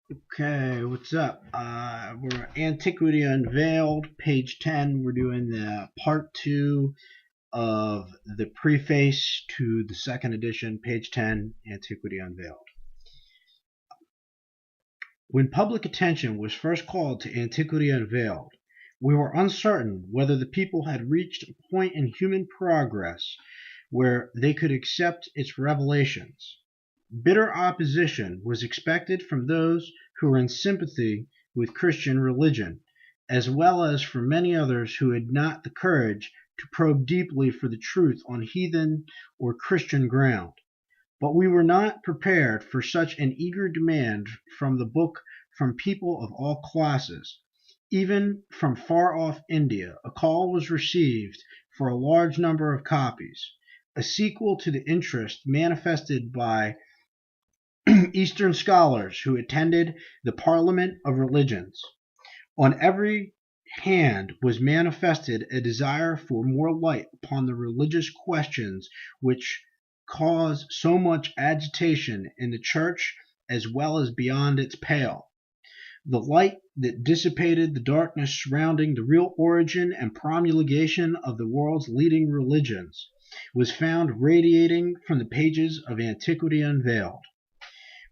Okay, what's up? We're Antiquity Unveiled, page 10. We're doing the part 2 of the preface to the second edition, page 10, Antiquity Unveiled. When public attention was first called to Antiquity Unveiled, we were uncertain whether the people had reached a point in human progress where they could accept its revelations. Bitter opposition was expected from those who were in sympathy with Christian religion, as well as from many others who had not the courage to probe deeply for the truth on heathen or Christian ground. But we were not prepared for such an eager demand from the book from people of all classes. Even from far off India, a call was received for a large number of copies, a sequel to the interest manifested by Eastern scholars who attended the Parliament of Religions. On every hand was manifested a desire for more light upon the religious questions which cause so much agitation in the Church as well as beyond its pale. The light that dissipated the darkness surrounding the real origin and promulgation of the world's leading religions was found radiating from the pages of Antiquity Unveiled,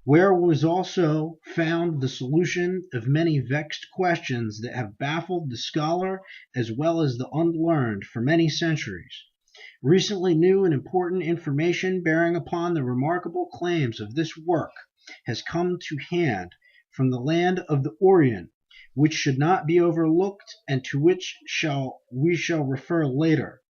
where was also found the solution of many vexed questions that have baffled the scholar as well as the unlearned for many centuries. Recently new and important information bearing upon the remarkable claims of this work has come to hand from the land of the Orient, which should not be overlooked and to which we shall refer later.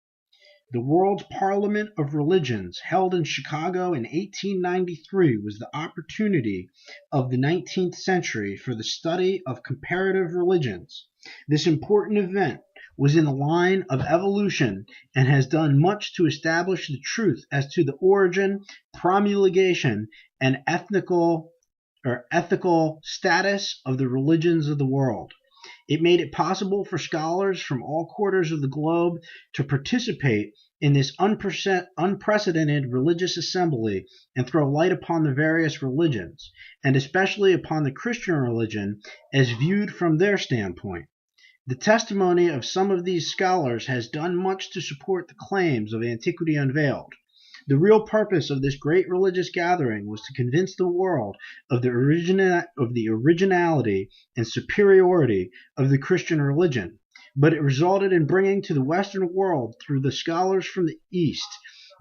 The World's Parliament of Religions, held in Chicago in 1893, was the opportunity of the 19th century for the study of comparative religions. This important event was in the line of evolution and has done much to establish the truth as to the origin, promulgation, and ethical status of the religions of the world. It made it possible for scholars from all quarters of the globe to participate in this unprecedented religious assembly and throw light upon the various religions, and especially upon the Christian religion as viewed from their standpoint. The testimony of some of these scholars has done much to support the claims of Antiquity Unveiled. The real purpose of this great religious gathering was to convince the world of the originality and superiority of the Christian religion, but it resulted in bringing to the Western world, through the scholars from the East,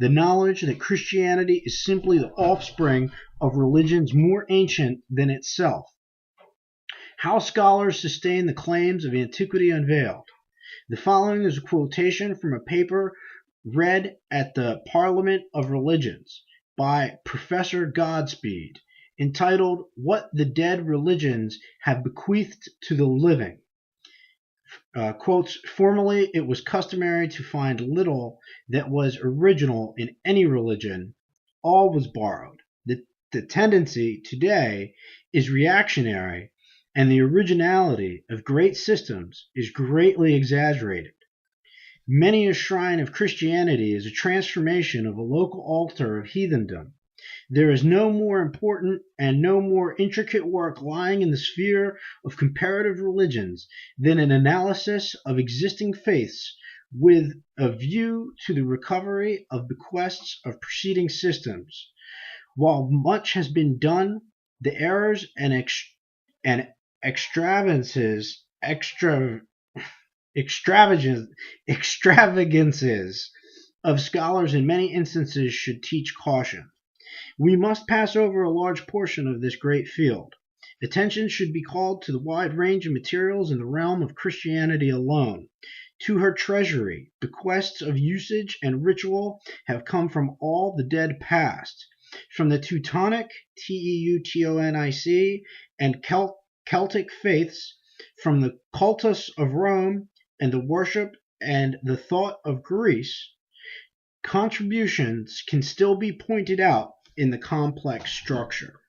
the knowledge that Christianity is simply the offspring of religions more ancient than itself. How scholars sustain the claims of Antiquity Unveiled. The following is a quotation from a paper read at the Parliament of Religions by Professor Godspeed, entitled What the Dead Religions Have Bequeathed to the Living. Quotes, formerly it was customary to find little that was original in any religion. All was borrowed. The tendency today is reactionary, and the originality of great systems is greatly exaggerated. Many a shrine of Christianity is a transformation of a local altar of heathendom. There is no more important and no more intricate work lying in the sphere of comparative religions than an analysis of existing faiths with a view to the recovery of bequests of preceding systems. While much has been done, the errors and extravagances extravagances of scholars in many instances should teach caution. We must pass over a large portion of this great field. Attention should be called to the wide range of materials in the realm of Christianity alone. To her treasury, bequests of usage and ritual have come from all the dead past, from the Teutonic, Teutonic, and Celtic faiths, from the cultus of Rome and the worship and the thought of Greece. Contributions can still be pointed out in the complex structure.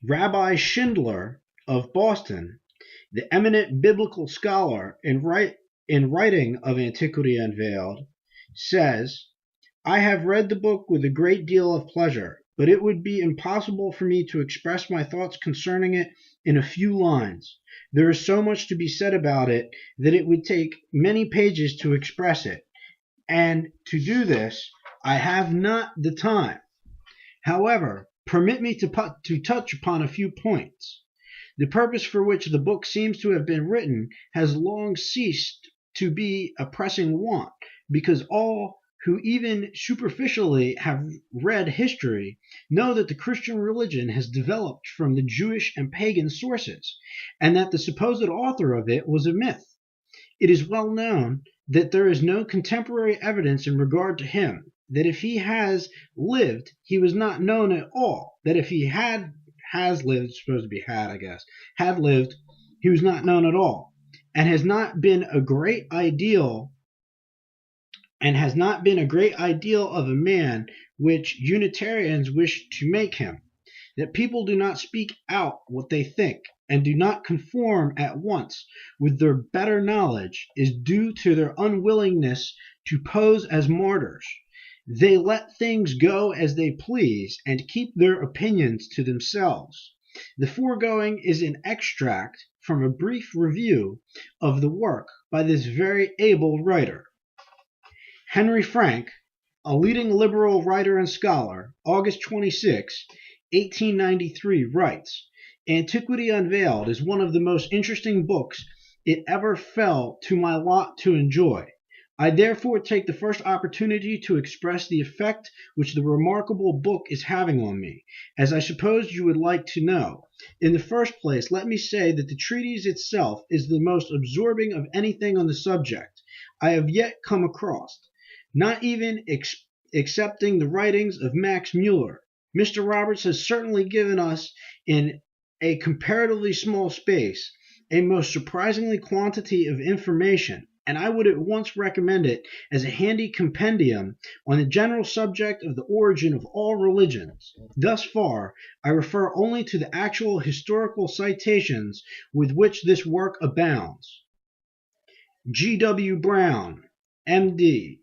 Rabbi Schindler of Boston, the eminent biblical scholar, in writing of Antiquity Unveiled, says, I have read the book with a great deal of pleasure, but it would be impossible for me to express my thoughts concerning it in a few lines. There is so much to be said about it that it would take many pages to express it, and to do this, I have not the time. However, permit me to touch upon a few points. The purpose for which the book seems to have been written has long ceased to be a pressing want, because all who even superficially have read history know that the Christian religion has developed from the Jewish and pagan sources, and that the supposed author of it was a myth. It is well known that there is no contemporary evidence in regard to him, that if he has lived, he was not known at all, that if he has lived, supposed to be had, I guess, had lived, he was not known at all, and has not been a great ideal of a man which Unitarians wish to make him. That people do not speak out what they think, and do not conform at once with their better knowledge, is due to their unwillingness to pose as martyrs. They let things go as they please, and keep their opinions to themselves. The foregoing is an extract from a brief review of the work by this very able writer. Henry Frank, a leading liberal writer and scholar, August 26, 1893, writes, Antiquity Unveiled is one of the most interesting books it ever fell to my lot to enjoy. I therefore take the first opportunity to express the effect which the remarkable book is having on me, as I suppose you would like to know. In the first place, let me say that the treatise itself is the most absorbing of anything on the subject I have yet come across, not even excepting the writings of Max Muller. Mr. Roberts has certainly given us, in a comparatively small space, a most surprisingly quantity of information, and I would at once recommend it as a handy compendium on the general subject of the origin of all religions. Thus far, I refer only to the actual historical citations with which this work abounds. G. W. Brown, M.D.,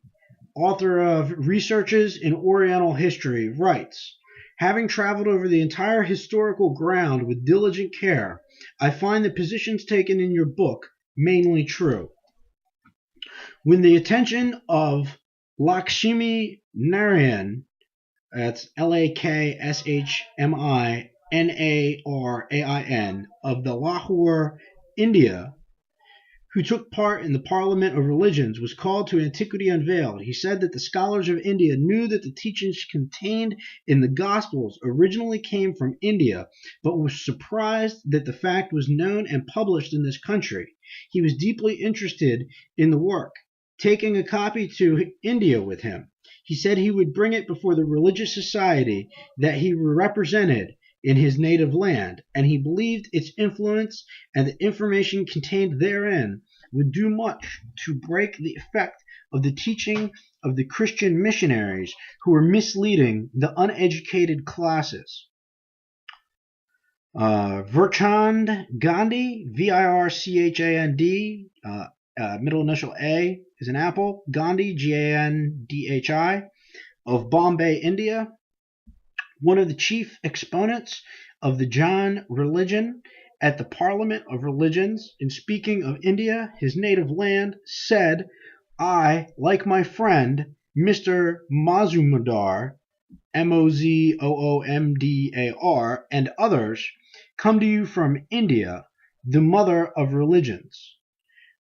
author of Researches in Oriental History, writes, Having traveled over the entire historical ground with diligent care, I find the positions taken in your book mainly true. When the attention of Lakshmi Narayan, that's Lakshminarayan, of the Lahore, India, who took part in the Parliament of Religions, was called to Antiquity Unveiled, he said that the scholars of India knew that the teachings contained in the Gospels originally came from India, but was surprised that the fact was known and published in this country. He was deeply interested in the work, taking a copy to India with him. He said he would bring it before the religious society that he represented in his native land, and he believed its influence and the information contained therein would do much to break the effect of the teaching of the Christian missionaries who were misleading the uneducated classes. Virchand Gandhi, Virchand, middle initial A is an apple, Gandhi, Gandhi, of Bombay, India, one of the chief exponents of the Jain religion at the Parliament of Religions, in speaking of India, his native land, said, I, like my friend, Mr. Mazumdar, Mozoomdar, and others, come to you from India, the mother of religions.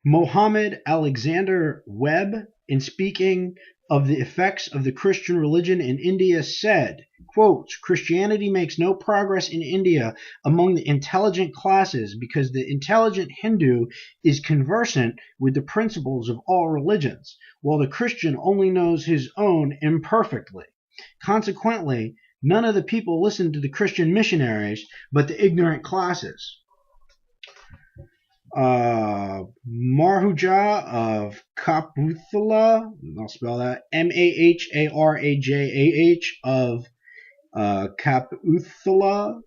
Mohammed Alexander Webb, in speaking of the effects of the Christian religion in India, said, quote, Christianity makes no progress in India among the intelligent classes because the intelligent Hindu is conversant with the principles of all religions, while the Christian only knows his own imperfectly. Consequently, none of the people listen to the Christian missionaries, but the ignorant classes. Maharajah of Kapurthala, I'll spell that, Maharajah of Kapurthala, Kapurthala,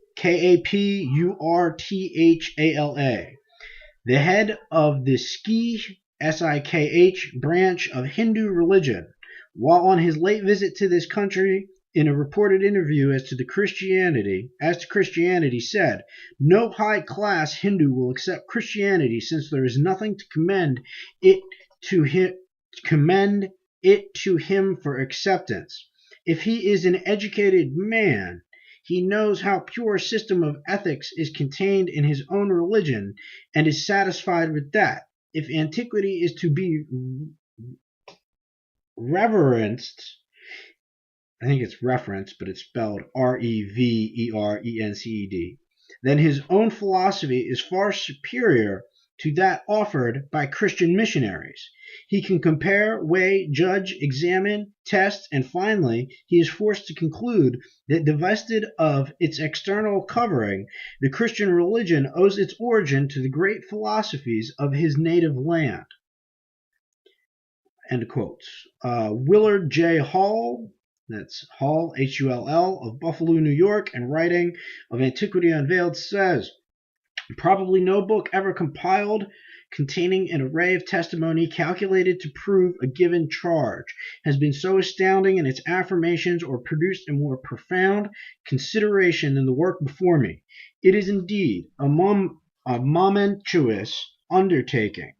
the head of the Sikh branch of Hindu religion, while on his late visit to this country in a reported interview as to Christianity, said, "No high-class Hindu will accept Christianity since there is nothing to it to him, commend it to him for acceptance. If he is an educated man, he knows how pure a system of ethics is contained in his own religion and is satisfied with that. If antiquity is to be reverenced," I think it's referenced, but it's spelled Reverenced, "then his own philosophy is far superior to that offered by Christian missionaries. He can compare, weigh, judge, examine, test, and finally he is forced to conclude that divested of its external covering, the Christian religion owes its origin to the great philosophies of his native land." End quotes. Willard J. Hall, that's Hall, Hull, of Buffalo, New York, and writing of Antiquity Unveiled, says, "Probably no book ever compiled containing an array of testimony calculated to prove a given charge has been so astounding in its affirmations or produced a more profound consideration than the work before me. It is indeed a momentous undertaking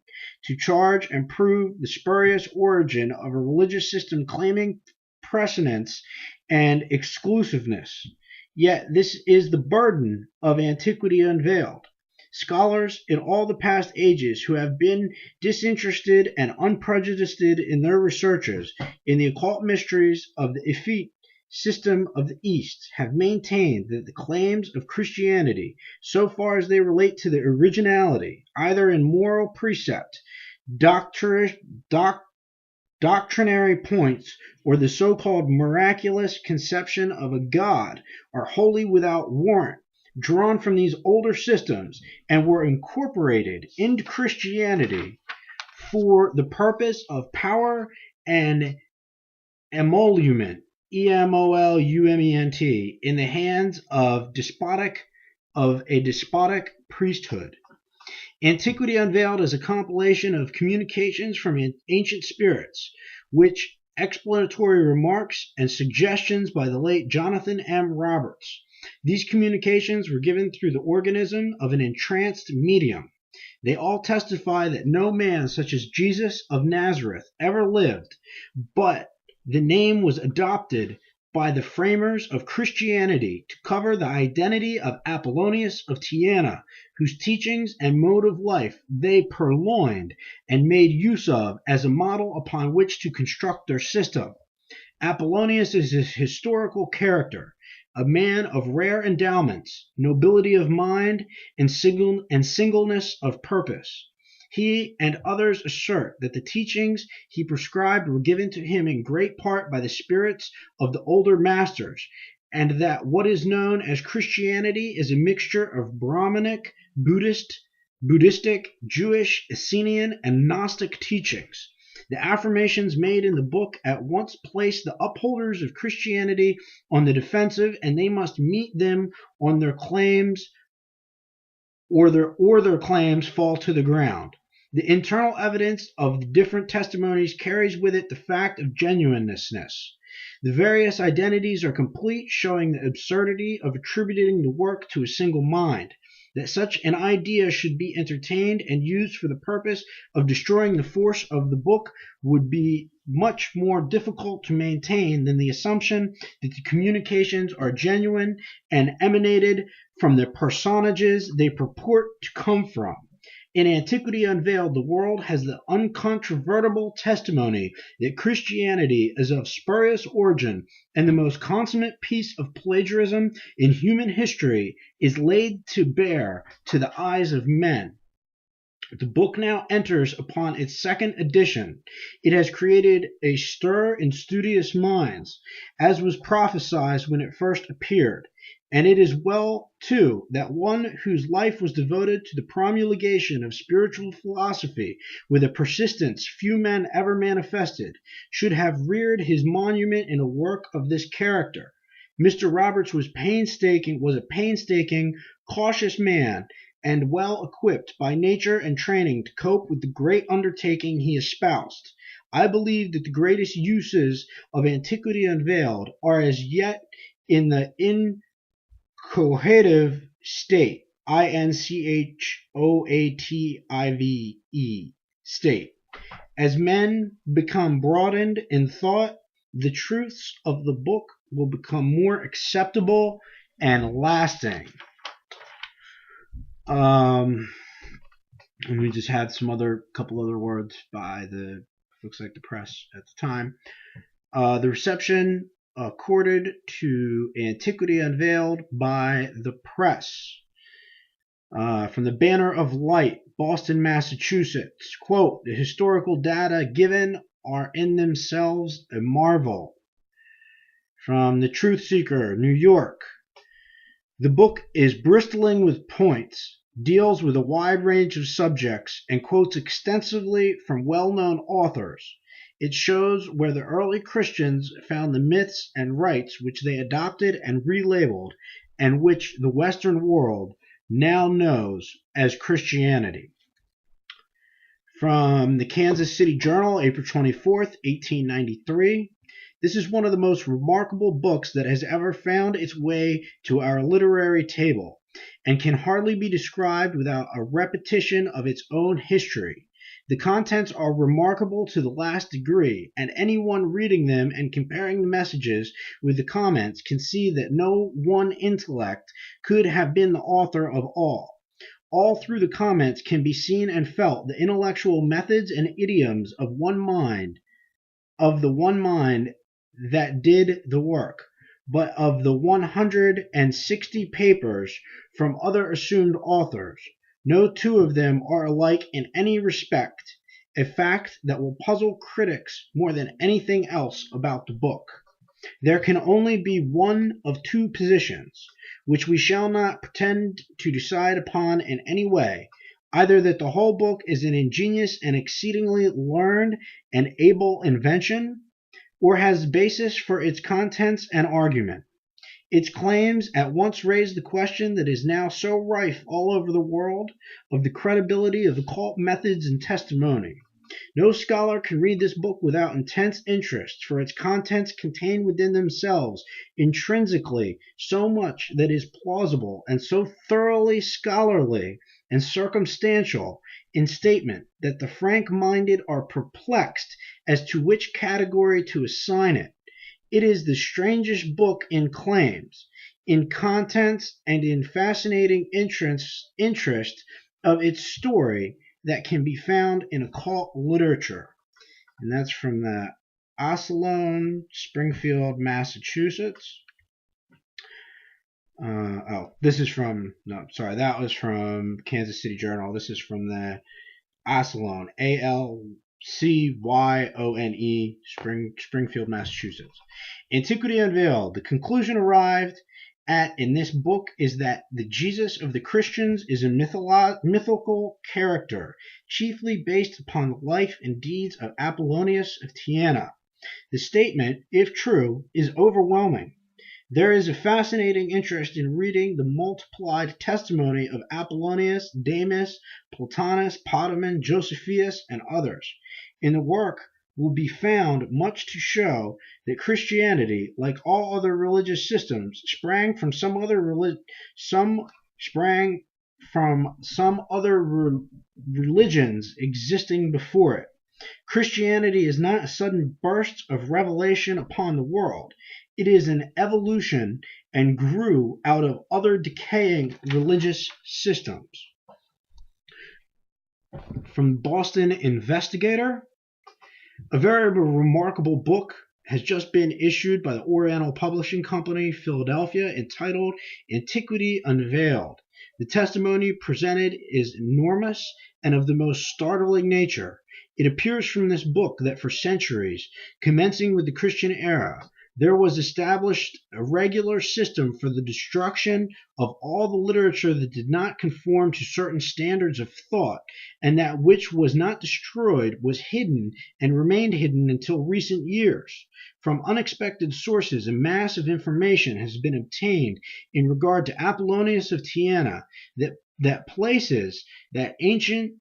to charge and prove the spurious origin of a religious system claiming precedence and exclusiveness. Yet this is the burden of Antiquity Unveiled. Scholars in all the past ages who have been disinterested and unprejudiced in their researches in the occult mysteries of the effete system of the East have maintained that the claims of Christianity, so far as they relate to the originality, either in moral precept, doctrinary points, or the so-called miraculous conception of a God, are wholly without warrant, drawn from these older systems, and were incorporated into Christianity for the purpose of power and emolument, emolument, in the hands of a despotic priesthood. Antiquity Unveiled is a compilation of communications from ancient spirits, which explanatory remarks and suggestions by the late Jonathan M. Roberts. These communications were given through the organism of an entranced medium. They all testify that no man such as Jesus of Nazareth ever lived, but the name was adopted by the framers of Christianity to cover the identity of Apollonius of Tyana, whose teachings and mode of life they purloined and made use of as a model upon which to construct their system. Apollonius is a historical character, a man of rare endowments, nobility of mind, and singleness of purpose. He and others assert that the teachings he prescribed were given to him in great part by the spirits of the older masters, and that what is known as Christianity is a mixture of Brahmanic, Buddhistic, Jewish, Essenian, and Gnostic teachings. The affirmations made in the book at once place the upholders of Christianity on the defensive, and they must meet them on their claims, or their claims fall to the ground. The internal evidence of the different testimonies carries with it the fact of genuineness. The various identities are complete, showing the absurdity of attributing the work to a single mind. That such an idea should be entertained and used for the purpose of destroying the force of the book would be much more difficult to maintain than the assumption that the communications are genuine and emanated from the personages they purport to come from. In Antiquity Unveiled, the world has the uncontrovertible testimony that Christianity is of spurious origin, and the most consummate piece of plagiarism in human history is laid to bare to the eyes of men. The book now enters upon its second edition. It has created a stir in studious minds, as was prophesied when it first appeared. And it is well, too, that one whose life was devoted to the promulgation of spiritual philosophy with a persistence few men ever manifested should have reared his monument in a work of this character. Mr. Roberts was a painstaking, cautious man, and well equipped by nature and training to cope with the great undertaking he espoused. I believe that the greatest uses of Antiquity Unveiled are as yet in the inchoative state, inchoative state. As men become broadened in thought, the truths of the book will become more acceptable and lasting. And we just had couple other words by looks like the press at the time. The reception accorded to Antiquity Unveiled by the press. From the Banner of Light, Boston, Massachusetts. Quote, the historical data given are in themselves a marvel. From the Truth Seeker, New York. The book is bristling with points, deals with a wide range of subjects, and quotes extensively from well-known authors. It shows where the early Christians found the myths and rites which they adopted and relabeled, and which the Western world now knows as Christianity. From the Kansas City Journal, April 24th, 1893. This is one of the most remarkable books that has ever found its way to our literary table, and can hardly be described without a repetition of its own history. The contents are remarkable to the last degree, and anyone reading them and comparing the messages with the comments can see that no one intellect could have been the author of all. All through the comments can be seen and felt the intellectual methods and idioms of the one mind that did the work, but of the 160 papers from other assumed authors, no two of them are alike in any respect, a fact that will puzzle critics more than anything else about the book. There can only be one of two positions, which we shall not pretend to decide upon in any way, either that the whole book is an ingenious and exceedingly learned and able invention, or has basis for its contents and argument. Its claims at once raise the question that is now so rife all over the world of the credibility of occult methods and testimony. No scholar can read this book without intense interest, for its contents contain within themselves intrinsically so much that is plausible, and so thoroughly scholarly and circumstantial in statement that the frank-minded are perplexed as to which category to assign it. It is the strangest book in claims, in contents, and in fascinating interest of its story that can be found in occult literature. And that's from the Asylum, Springfield, Massachusetts. That was from Kansas City Journal. This is from the Asylum, Alcyone, Springfield, Massachusetts. Antiquity Unveiled. The conclusion arrived at in this book is that the Jesus of the Christians is a mythical character, chiefly based upon the life and deeds of Apollonius of Tyana. The statement, if true, is overwhelming. There is a fascinating interest in reading the multiplied testimony of Apollonius, Damis, Plotinus, Potamon, Josephus, and others. In the work will be found much to show that Christianity, like all other religious systems, sprang from some other religions existing before it. Christianity is not a sudden burst of revelation upon the world. It is an evolution and grew out of other decaying religious systems. From Boston Investigator, a very remarkable book has just been issued by the Oriental Publishing Company, Philadelphia, entitled Antiquity Unveiled. The testimony presented is enormous and of the most startling nature. It appears from this book that for centuries, commencing with the Christian era, there was established a regular system for the destruction of all the literature that did not conform to certain standards of thought, and that which was not destroyed was hidden and remained hidden until recent years. From unexpected sources, a mass of information has been obtained in regard to Apollonius of Tyana that places that ancient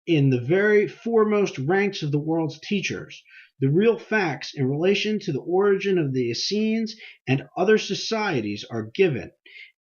in the very foremost ranks of the world's teachers. The real facts in relation to the origin of the Essenes and other societies are given,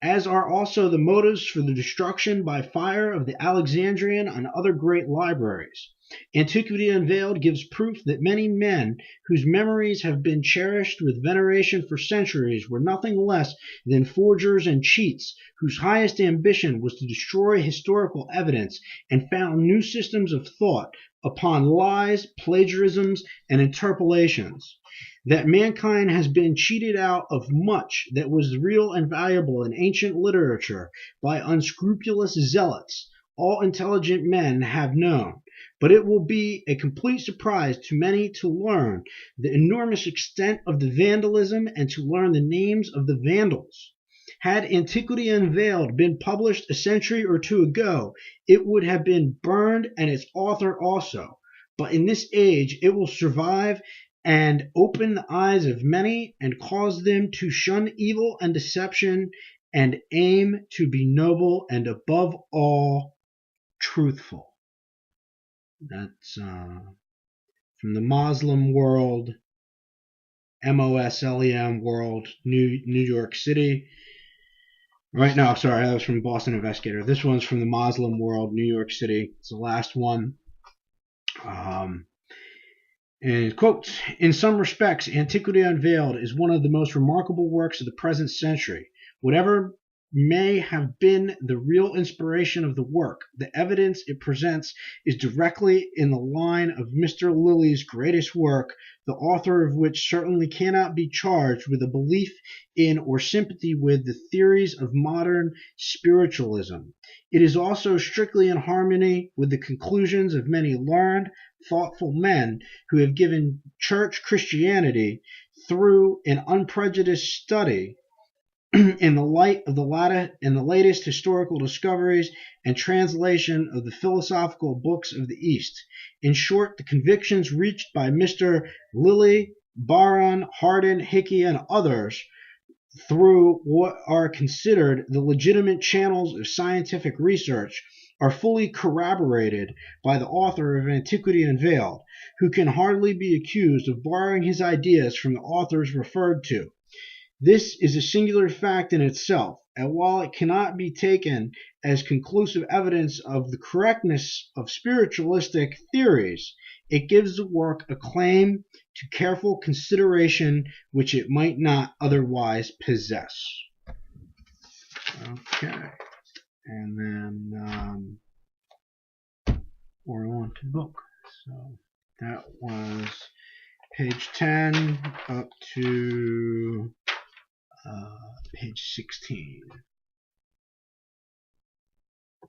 as are also the motives for the destruction by fire of the Alexandrian and other great libraries. Antiquity Unveiled gives proof that many men whose memories have been cherished with veneration for centuries were nothing less than forgers and cheats, whose highest ambition was to destroy historical evidence and found new systems of thought upon lies, plagiarisms, and interpolations. That mankind has been cheated out of much that was real and valuable in ancient literature by unscrupulous zealots, all intelligent men have known. But it will be a complete surprise to many to learn the enormous extent of the vandalism and to learn the names of the vandals. Had Antiquity Unveiled been published a century or two ago, it would have been burned and its author also. But in this age, it will survive and open the eyes of many and cause them to shun evil and deception and aim to be noble and above all truthful. That's from the Moslem world, MOSLEM world, New York City. Right now, sorry, that was from Boston Investigator. This one's from the Moslem world, New York City. It's the last one. And quotes, in some respects, Antiquity Unveiled is one of the most remarkable works of the present century. Whatever may have been the real inspiration of the work, the evidence it presents is directly in the line of Mr. Lilly's greatest work, the author of which certainly cannot be charged with a belief in or sympathy with the theories of modern spiritualism. It is also strictly in harmony with the conclusions of many learned, thoughtful men who have given church Christianity through an unprejudiced study in the light of the latest historical discoveries and translation of the philosophical books of the East. In short, the convictions reached by Mr. Lilly, Baron, Hardin, Hickey, and others through what are considered the legitimate channels of scientific research are fully corroborated by the author of Antiquity Unveiled, who can hardly be accused of borrowing his ideas from the authors referred to. This is a singular fact in itself, and while it cannot be taken as conclusive evidence of the correctness of spiritualistic theories, it gives the work a claim to careful consideration which it might not otherwise possess. Okay, and then we're on to the book. So that was page 10 up to page 16.